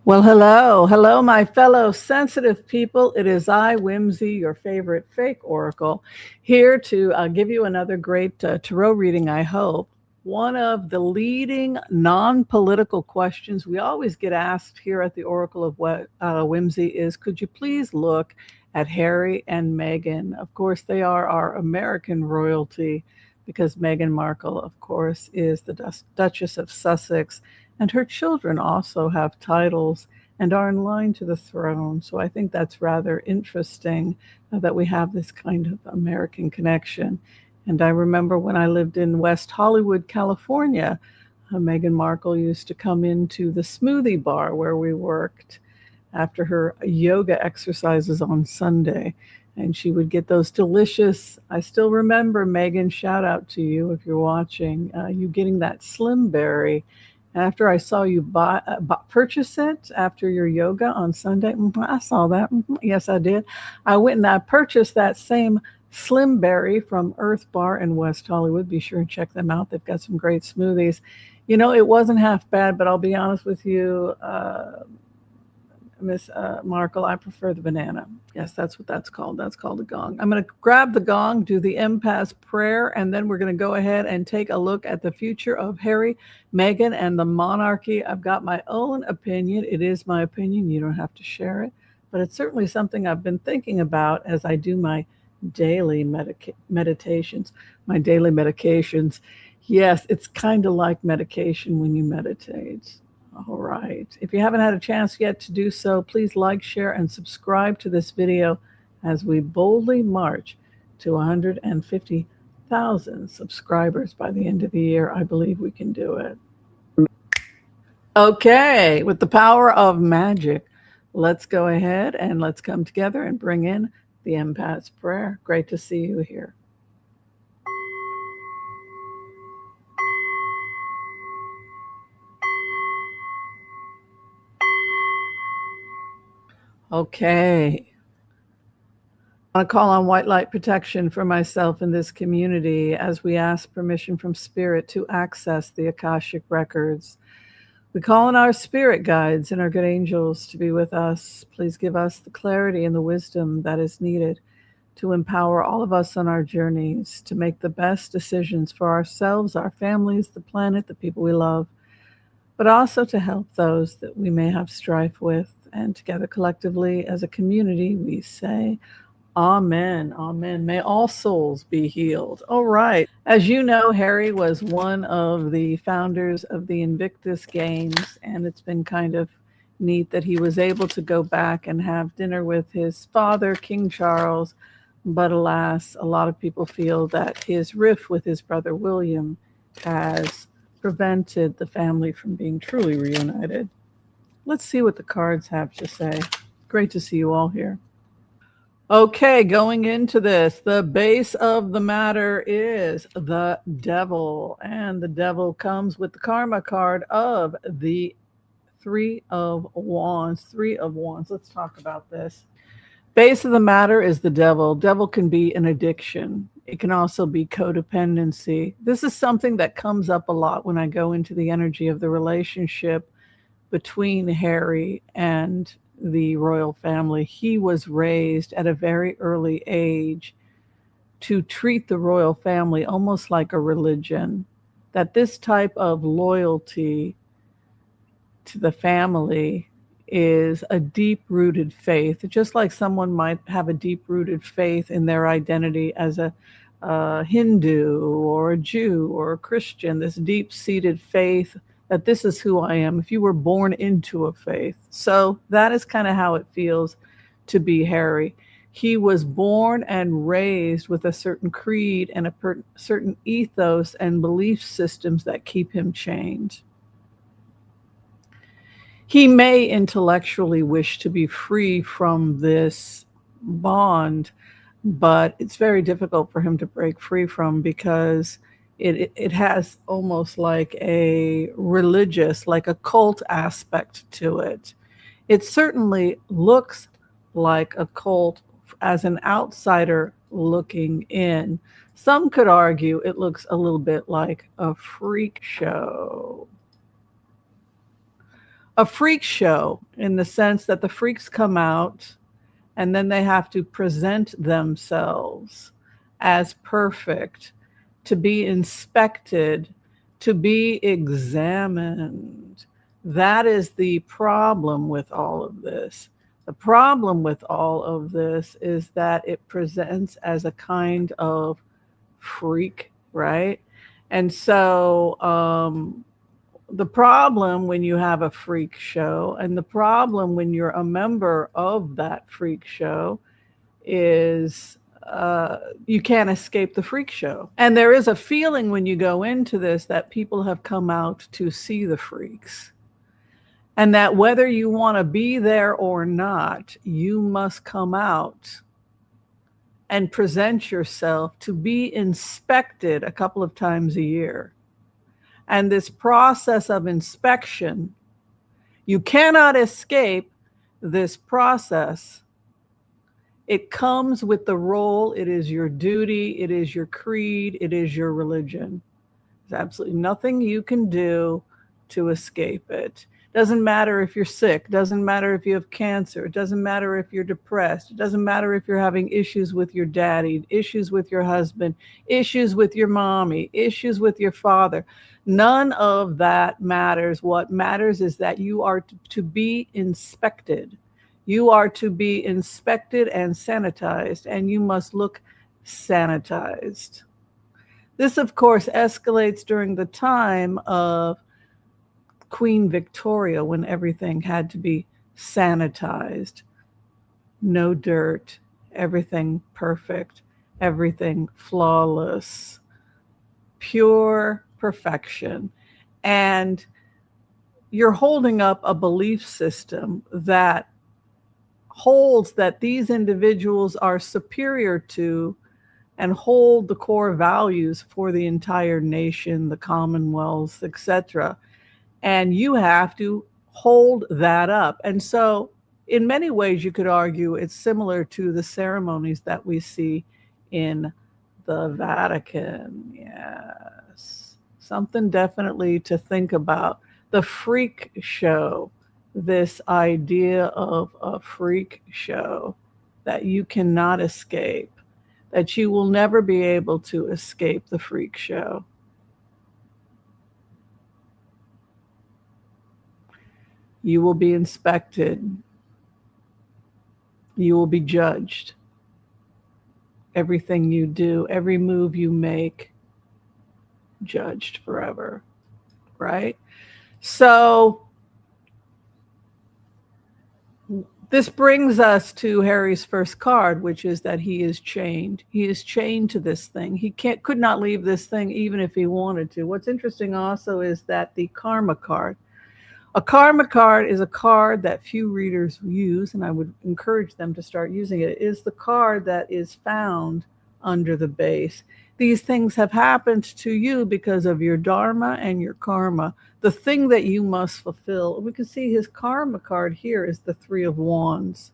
Well, hello. Hello, my fellow sensitive people. It is I, Whimsy, your favorite fake oracle, here to give you another great tarot reading, I hope. One of the leading non-political questions we always get asked here at the Oracle of Whimsy is, could you please look at Harry and Meghan? Of course, they are our American royalty because Meghan Markle, of course, is the Duchess of Sussex, and her children also have titles and are in line to the throne. So I think that's rather interesting that we have this kind of American connection. And I remember when I lived in West Hollywood, California, Meghan Markle used to come into the smoothie bar where we worked after her yoga exercises on Sunday. And she would get those delicious, I still remember, Meghan, shout out to you if you're watching, you getting that Slim Berry after I saw you purchase it after your yoga on Sunday. I saw that. Yes, I did. I went and I purchased that same Slim Berry from Earth Bar in West Hollywood. Be sure and check them out. They've got some great smoothies. You know, it wasn't half bad, but I'll be honest with you, Miss Markle, I prefer the banana. Yes, that's what that's called. That's called a gong. I'm going to grab the gong, do the empath prayer, and then we're going to go ahead and take a look at the future of Harry, Meghan, and the monarchy. I've got my own opinion. It is my opinion. You don't have to share it, but it's certainly something I've been thinking about as I do my daily meditations, my daily medications. Yes, it's kind of like medication when you meditate. All right. If you haven't had a chance yet to do so, please like, share, and subscribe to this video as we boldly march to 150,000 subscribers by the end of the year. I believe we can do it. Okay, with the power of magic, let's go ahead and let's come together and bring in the empath's prayer. Great to see you here. Okay. I want to call on white light protection for myself in this community as we ask permission from Spirit to access the Akashic records. We call on our spirit guides and our good angels to be with us. Please give us the clarity and the wisdom that is needed to empower all of us on our journeys to make the best decisions for ourselves, our families, the planet, the people we love, but also to help those that we may have strife with. And together collectively as a community, we say, Amen. Amen. May all souls be healed. All right. As you know, Harry was one of the founders of the Invictus Games, and it's been kind of neat that he was able to go back and have dinner with his father, King Charles. But alas, a lot of people feel that his rift with his brother William has prevented the family from being truly reunited. Let's see what the cards have to say. Great to see you all here. Okay, going into this, the base of the matter is the devil, and the devil comes with the karma card of the Three of Wands. Three of Wands. Let's talk about this. Base of the matter is the devil. Devil can be an addiction. It can also be codependency. This is something that comes up a lot when I go into the energy of the relationship between Harry and the royal family. He was raised at a very early age to treat the royal family almost like a religion, that this type of loyalty to the family is a deep-rooted faith, just like someone might have a deep-rooted faith in their identity as a Hindu or a Jew or a Christian, this deep-seated faith that this is who I am, if you were born into a faith. So that is kind of how it feels to be Harry. He was born and raised with a certain creed and a certain ethos and belief systems that keep him chained. He may intellectually wish to be free from this bond, but it's very difficult for him to break free from because it has almost like a religious, like a cult aspect to it. It certainly looks like a cult as an outsider looking in. Some could argue it looks a little bit like a freak show. a freak show in the sense that the freaks come out and then they have to present themselves as perfect, to be inspected, to be examined. That is the problem with all of this. The problem with all of this is that it presents as a kind of freak, right? And so the problem when you have a freak show, and the problem when you're a member of that freak show, is you can't escape the freak show. And there is a feeling when you go into this that people have come out to see the freaks. And that whether you want to be there or not, you must come out and present yourself to be inspected a couple of times a year. And this process of inspection, you cannot escape this process. It comes with the role. It is your duty. It is your creed. It is your religion. There's absolutely nothing you can do to escape it. Doesn't matter if you're sick. Doesn't matter if you have cancer. It doesn't matter if you're depressed. It doesn't matter if you're having issues with your daddy, issues with your husband, issues with your mommy, issues with your father. None of that matters. What matters is that you are to be inspected. You are to be inspected and sanitized, and you must look sanitized. This, of course, escalates during the time of Queen Victoria, when everything had to be sanitized. No dirt, everything perfect, everything flawless, pure perfection. And you're holding up a belief system that holds that these individuals are superior to and hold the core values for the entire nation, the Commonwealth, etc. And you have to hold that up. And so in many ways, you could argue it's similar to the ceremonies that we see in the Vatican. Yes, something definitely to think about. The freak show, this idea of a freak show that you cannot escape, that you will never be able to escape the freak show. You will be inspected. You will be judged. Everything you do, every move you make, judged forever, right? So this brings us to Harry's first card, which is that he is chained. He is chained to this thing. He could not leave this thing even if he wanted to. What's interesting also is that the karma card. A karma card is a card that few readers use, and I would encourage them to start using it. It is the card that is found under the base. These things have happened to you because of your dharma and your karma, the thing that you must fulfill. We can see his karma card here is the Three of Wands.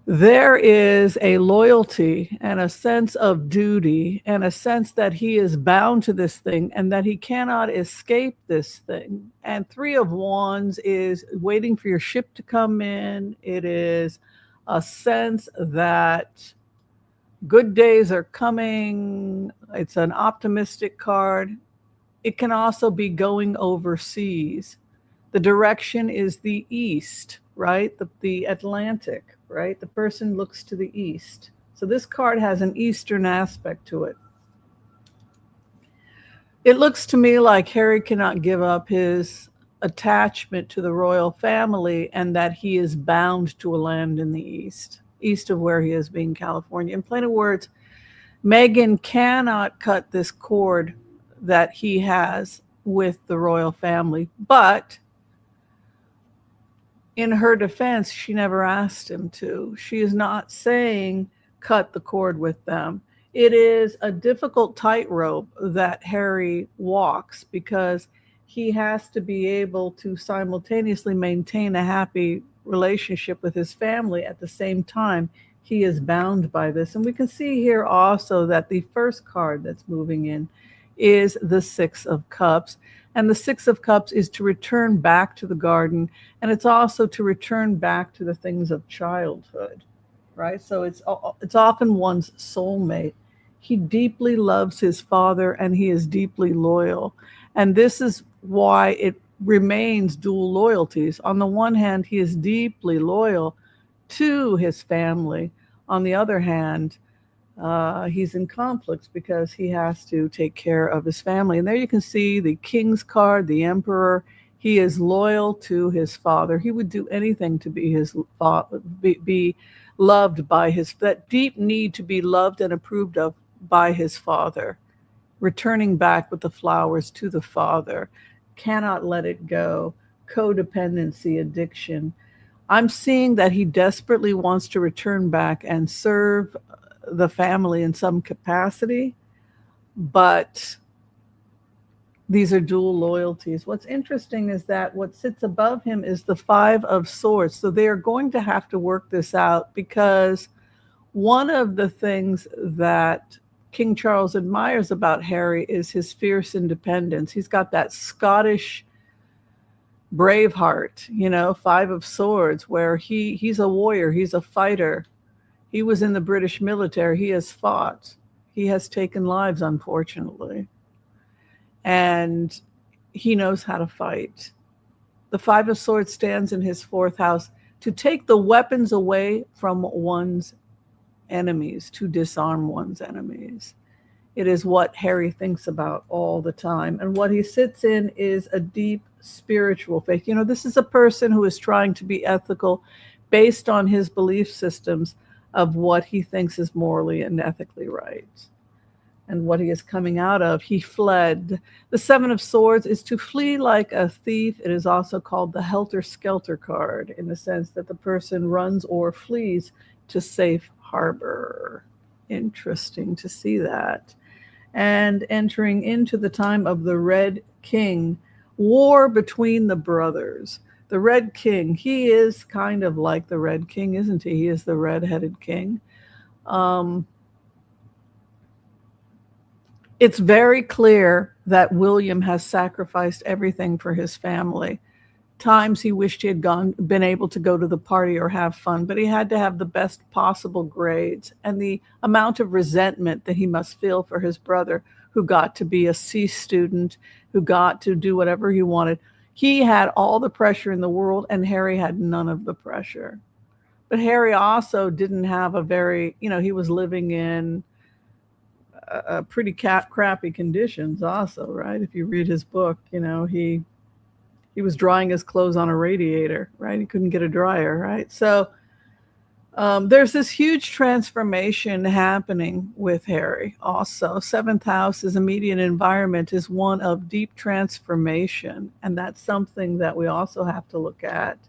There is a loyalty and a sense of duty and a sense that he is bound to this thing and that he cannot escape this thing. And Three of Wands is waiting for your ship to come in. It is a sense that good days are coming. It's an optimistic card. It can also be going overseas. The direction is the east, right? The Atlantic, right? The person looks to the east. So this card has an eastern aspect to it. It looks to me like Harry cannot give up his attachment to the royal family and that he is bound to a land in the east of where he is, being California. In plain words, Meghan cannot cut this cord that he has with the royal family, but in her defense, she never asked him to. She is not saying cut the cord with them. It is a difficult tightrope that Harry walks because he has to be able to simultaneously maintain a happy relationship with his family at the same time. He is bound by this. And we can see here also that the first card that's moving in is the Six of Cups. And the Six of Cups is to return back to the garden, and it's also to return back to the things of childhood, right? So it's often one's soulmate. He deeply loves his father, and he is deeply loyal. And this is why it remains dual loyalties. On the one hand, he is deeply loyal to his family. On the other hand, he's in conflicts because he has to take care of his family. And there you can see the King's card, the Emperor. He is loyal to his father. He would do anything to be his be loved by his, that deep need to be loved and approved of by his father. Returning back with the flowers to the father. Cannot let it go. Codependency, addiction. I'm seeing that he desperately wants to return back and serve the family in some capacity, but these are dual loyalties. What's interesting is that what sits above him is the Five of Swords. So they are going to have to work this out, because one of the things that King Charles admires about Harry is his fierce independence. He's got that Scottish Braveheart, Five of Swords, where he's a warrior, he's a fighter. He was in the British military. He has fought. He has taken lives, unfortunately. And he knows how to fight. The Five of Swords stands in his fourth house to take the weapons away from one's enemies, to disarm one's enemies. It is what Harry thinks about all the time. And what he sits in is a deep spiritual faith. This is a person who is trying to be ethical based on his belief systems of what he thinks is morally and ethically right. And what he is coming out of, he fled. The Seven of Swords is to flee like a thief. It is also called the helter-skelter card, in the sense that the person runs or flees to safe harbor. Interesting to see that. And entering into the time of the Red King, war between the brothers. The Red King, he is kind of like the Red King, isn't he? He is the red-headed king. It's very clear that William has sacrificed everything for his family. Times he wished he had been able to go to the party or have fun, but he had to have the best possible grades. And the amount of resentment that he must feel for his brother, who got to be a C student, who got to do whatever he wanted. He had all the pressure in the world, and Harry had none of the pressure. But Harry also didn't have a very, he was living in pretty crappy conditions also, right? If you read his book, he was drying his clothes on a radiator, right? He couldn't get a dryer, right? So there's this huge transformation happening with Harry also. Seventh house, his immediate environment, is one of deep transformation. And that's something that we also have to look at.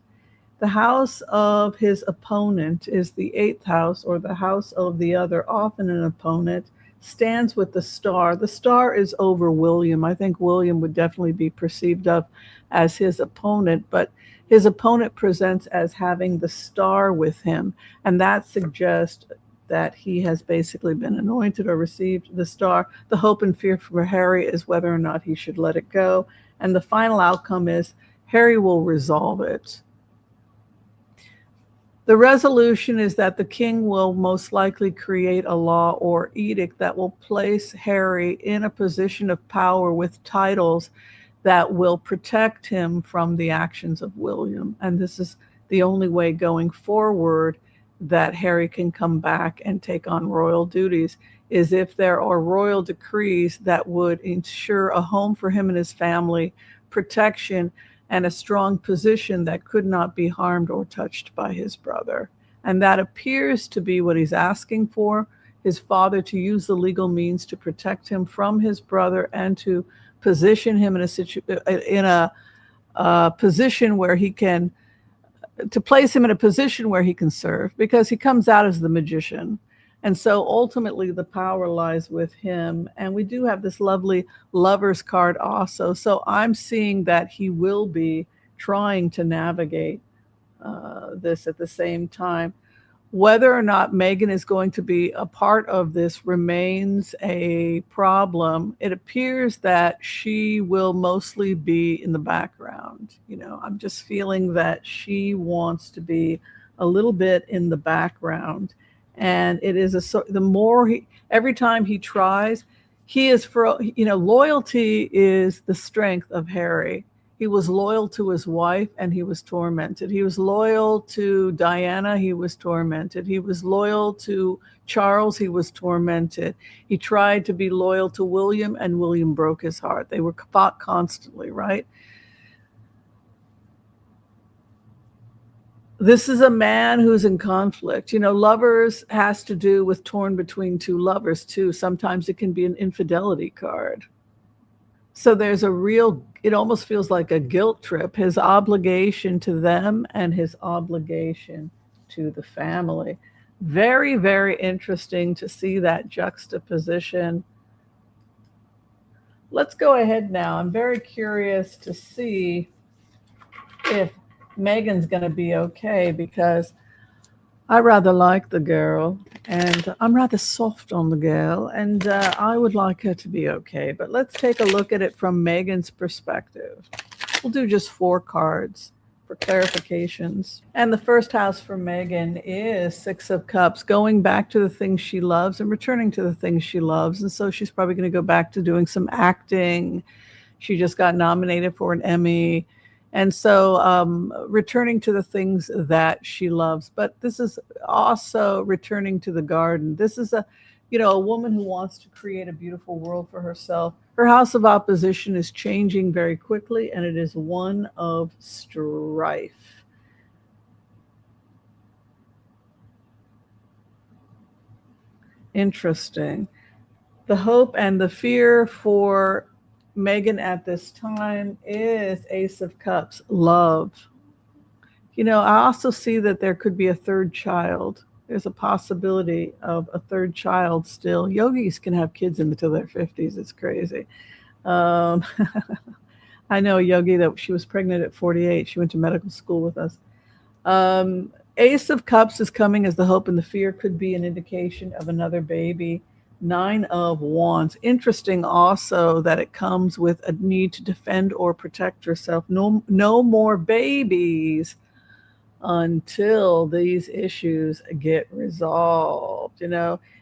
The house of his opponent is the eighth house, or the house of the other, often an opponent, stands with the star. The star is over William. I think William would definitely be perceived of as his opponent, but his opponent presents as having the star with him, and that suggests that he has basically been anointed or received the star. The hope and fear for Harry is whether or not he should let it go, and the final outcome is Harry will resolve it. The resolution is that the king will most likely create a law or edict that will place Harry in a position of power with titles that will protect him from the actions of William. And this is the only way going forward that Harry can come back and take on royal duties, is if there are royal decrees that would ensure a home for him and his family, protection, and a strong position that could not be harmed or touched by his brother. And that appears to be what he's asking for, his father to use the legal means to protect him from his brother and to position him in a position where he can, to place him in a position where he can serve, because he comes out as the magician. And so ultimately the power lies with him. And we do have this lovely Lover's card also. So I'm seeing that he will be trying to navigate this at the same time. Whether or not Meghan is going to be a part of this remains a problem. It appears that she will mostly be in the background. I'm just feeling that she wants to be a little bit in the background. And it is the more every time he tries, he is loyalty is the strength of Harry. He was loyal to his wife and he was tormented. He was loyal to Diana, he was tormented. He was loyal to Charles, he was tormented. He tried to be loyal to William and William broke his heart. They were fought constantly, right? This is a man who's in conflict. Lovers has to do with torn between two lovers too. Sometimes it can be an infidelity card. So there's it almost feels like a guilt trip, his obligation to them and his obligation to the family. Very, very interesting to see that juxtaposition. Let's go ahead now. I'm very curious to see if Meghan's going to be okay, because I rather like the girl and I'm rather soft on the girl, and I would like her to be okay. But let's take a look at it from Meghan's perspective. We'll do just 4 cards for clarifications. And the first house for Meghan is 6 of Cups, going back to the things she loves and returning to the things she loves. And so she's probably going to go back to doing some acting. She just got nominated for an Emmy. And so returning to the things that she loves. But this is also returning to the garden. This is a woman who wants to create a beautiful world for herself. Her house of opposition is changing very quickly, and it is one of strife. Interesting. The hope and the fear for Meghan at this time is Ace of Cups, love. I also see that there could be a third child. There's a possibility of a third child still. Yogis can have kids until their 50s. It's crazy. I know a yogi that she was pregnant at 48. She went to medical school with us. Ace of Cups is coming as the hope and the fear could be an indication of another baby. 9 of Wands. Interesting also that it comes with a need to defend or protect yourself. No more babies until these issues get resolved.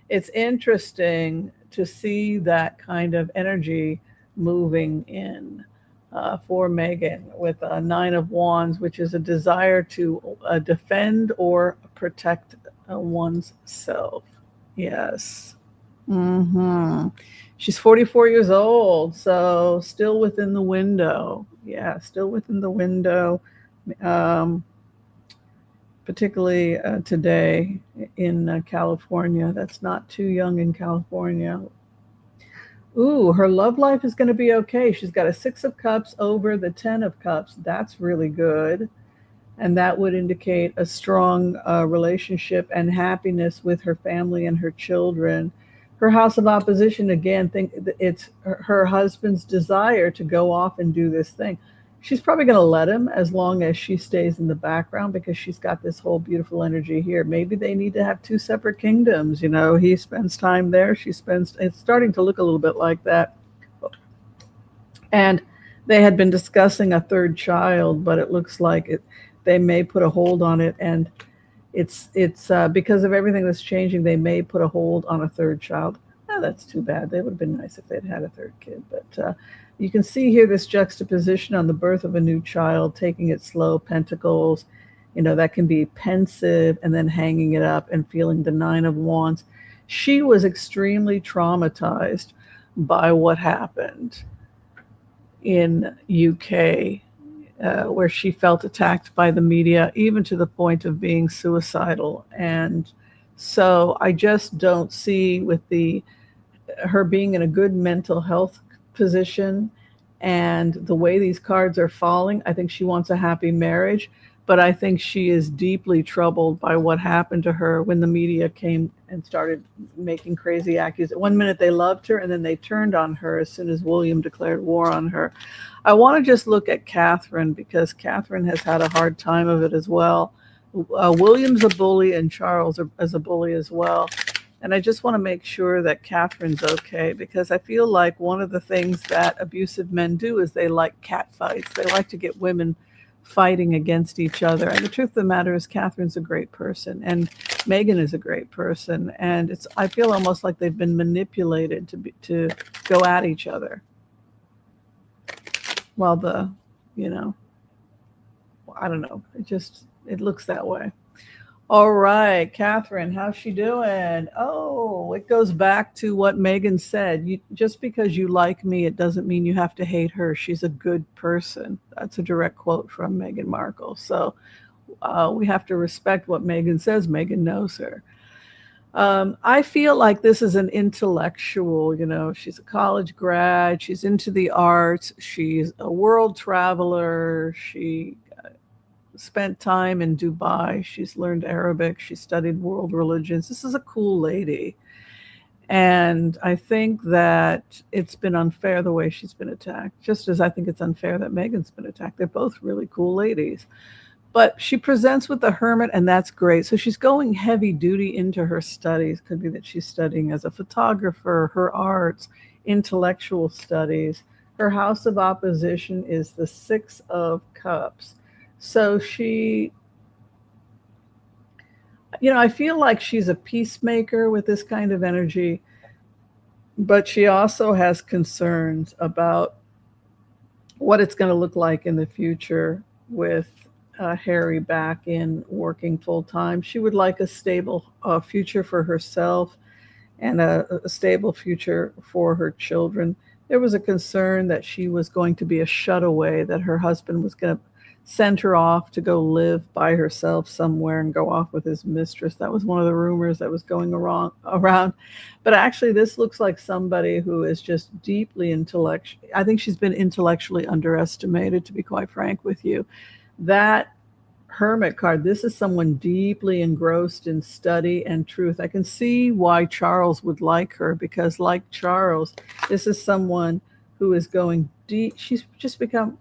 It's interesting to see that kind of energy moving in for Meghan with a 9 of Wands, which is a desire to defend or protect one's self. Yes. She's 44 years old, so still within the window. Yeah, still within the window, particularly today in California. That's not too young in California. Ooh, her love life is going to be okay. She's got a 6 of Cups over the 10 of Cups. That's really good. And that would indicate a strong relationship and happiness with her family and her children. Her house of opposition, again, it's her husband's desire to go off and do this thing. She's probably going to let him as long as she stays in the background, because she's got this whole beautiful energy here. Maybe they need to have 2 separate kingdoms. He spends time there. It's starting to look a little bit like that. And they had been discussing a third child, but it looks like they may put a hold on it. And it's because of everything that's changing, they may put a hold on a third child. Oh, that's too bad. They would have been nice if they'd had a third kid. But you can see here this juxtaposition on the birth of a new child, taking it slow, pentacles. That can be pensive and then hanging it up and feeling the 9 of Wands. She was extremely traumatized by what happened in UK. Where she felt attacked by the media, even to the point of being suicidal. And so I just don't see with her being in a good mental health position and the way these cards are falling. I think she wants a happy marriage, but I think she is deeply troubled by what happened to her when the media came and started making crazy accusations. One minute they loved her, and then they turned on her as soon as William declared war on her. I want to just look at Catherine, because Catherine has had a hard time of it as well William's a bully and Charles is a bully as well. And I just want to make sure that Catherine's okay, because I feel like one of the things that abusive men do is they like cat fights. They like to get women fighting against each other. And the truth of the matter is Catherine's a great person and Meghan is a great person. And I feel almost like they've been manipulated to go at each other. While I don't know, it looks that way. All right, Catherine, how's she doing? Oh, it goes back to what Meghan said. Just because you like me, it doesn't mean you have to hate her. She's a good person. That's a direct quote from Meghan Markle. So we have to respect what Meghan says. Meghan knows her. I feel like this is an intellectual, she's a college grad. She's into the arts. She's a world traveler. She spent time in Dubai. She's learned Arabic. She studied world religions. This is a cool lady. And I think that it's been unfair the way she's been attacked, just as I think it's unfair that Meghan's been attacked. They're both really cool ladies. But she presents with the Hermit, and that's great. So she's going heavy duty into her studies. Could be that she's studying as a photographer, her arts, intellectual studies. Her house of opposition is the Six of Cups. So I feel like she's a peacemaker with this kind of energy, but she also has concerns about what it's going to look like in the future with Harry back in working full time. She would like a stable future for herself and a stable future for her children. There was a concern that she was going to be a shutaway, that her husband was going to send her off to go live by herself somewhere and go off with his mistress. That was one of the rumors that was going around. But actually, this looks like somebody who is just deeply intellectual. I think she's been intellectually underestimated, to be quite frank with you. That Hermit card, this is someone deeply engrossed in study and truth. I can see why Charles would like her, because like Charles, this is someone who is going deep. She's just become,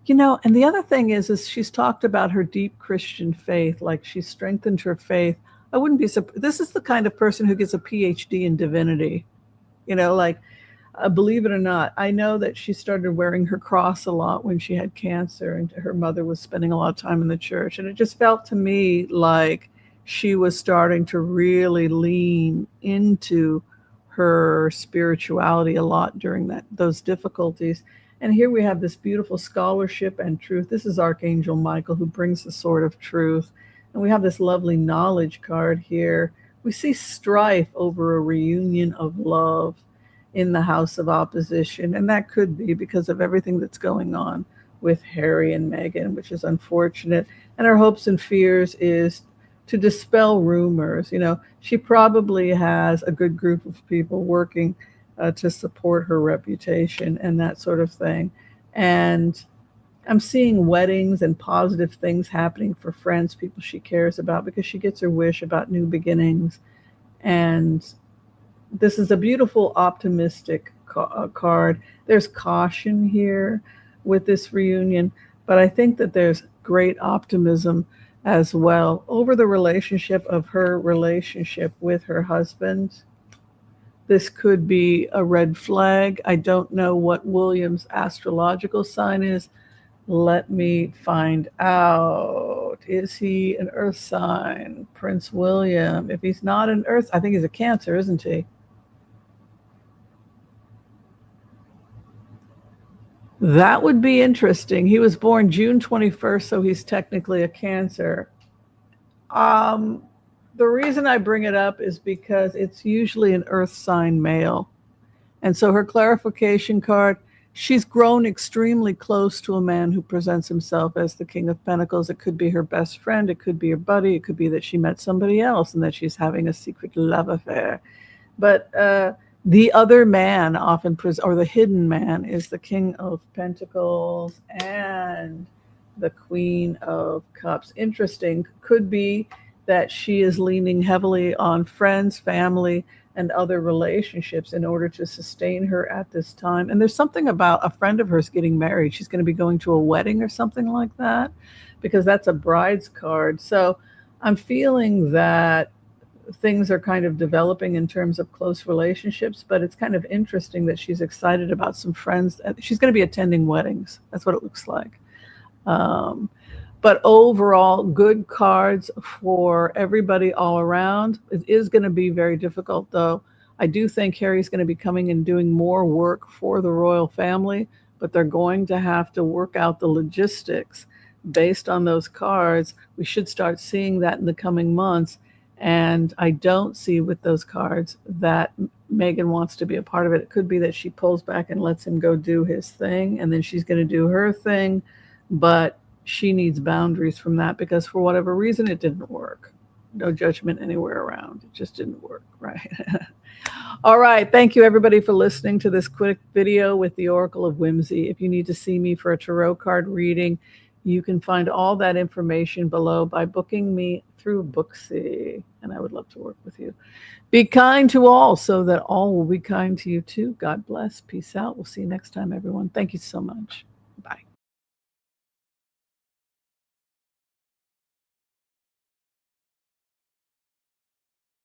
and the other thing is she's talked about her deep Christian faith, like she's strengthened her faith. I wouldn't be surprised. This is the kind of person who gets a PhD in divinity, believe it or not. I know that she started wearing her cross a lot when she had cancer, and her mother was spending a lot of time in the church. And it just felt to me like she was starting to really lean into her spirituality a lot during those difficulties. And here we have this beautiful scholarship and truth. This is Archangel Michael, who brings the sword of truth. And we have this lovely knowledge card here. We see strife over a reunion of love in the house of opposition. And that could be because of everything that's going on with Harry and Meghan, which is unfortunate. And her hopes and fears is to dispel rumors. She probably has a good group of people working to support her reputation and that sort of thing. And I'm seeing weddings and positive things happening for friends, people she cares about, because she gets her wish about new beginnings. And this is a beautiful, optimistic card. There's caution here with this reunion, but I think that there's great optimism as well over the relationship with her husband. This could be a red flag. I don't know what William's astrological sign is. Let me find out. Is he an earth sign? Prince William. If he's not an earth, I think he's a Cancer, isn't he? That would be interesting. He was born June 21st, so he's technically a Cancer. The reason I bring it up is because it's usually an earth sign male. And so her clarification card, she's grown extremely close to a man who presents himself as the King of Pentacles. It could be her best friend. It could be her buddy. It could be that she met somebody else and that she's having a secret love affair. But the other man often, or the hidden man, is the King of Pentacles and the Queen of Cups. Interesting. Could be that she is leaning heavily on friends, family, and other relationships in order to sustain her at this time. And there's something about a friend of hers getting married. She's going to be going to a wedding or something like that. because that's a bride's card. So I'm feeling that things are kind of developing in terms of close relationships, but it's kind of interesting that she's excited about some friends. She's going to be attending weddings. That's what it looks like. But overall, good cards for everybody all around. It is going to be very difficult, though. I do think Harry's going to be coming and doing more work for the royal family, but they're going to have to work out the logistics based on those cards. We should start seeing that in the coming months. And I don't see with those cards that Meghan wants to be a part of it. It could be that she pulls back and lets him go do his thing, and then she's going to do her thing. But she needs boundaries from that because for whatever reason, it didn't work. No judgment anywhere around. It just didn't work, right? All right. Thank you, everybody, for listening to this quick video with the Oracle of Whimsy. If you need to see me for a tarot card reading, you can find all that information below by booking me through Booksy, and I would love to work with you. Be kind to all so that all will be kind to you too. God bless. Peace out. We'll see you next time, everyone. Thank you so much. Bye.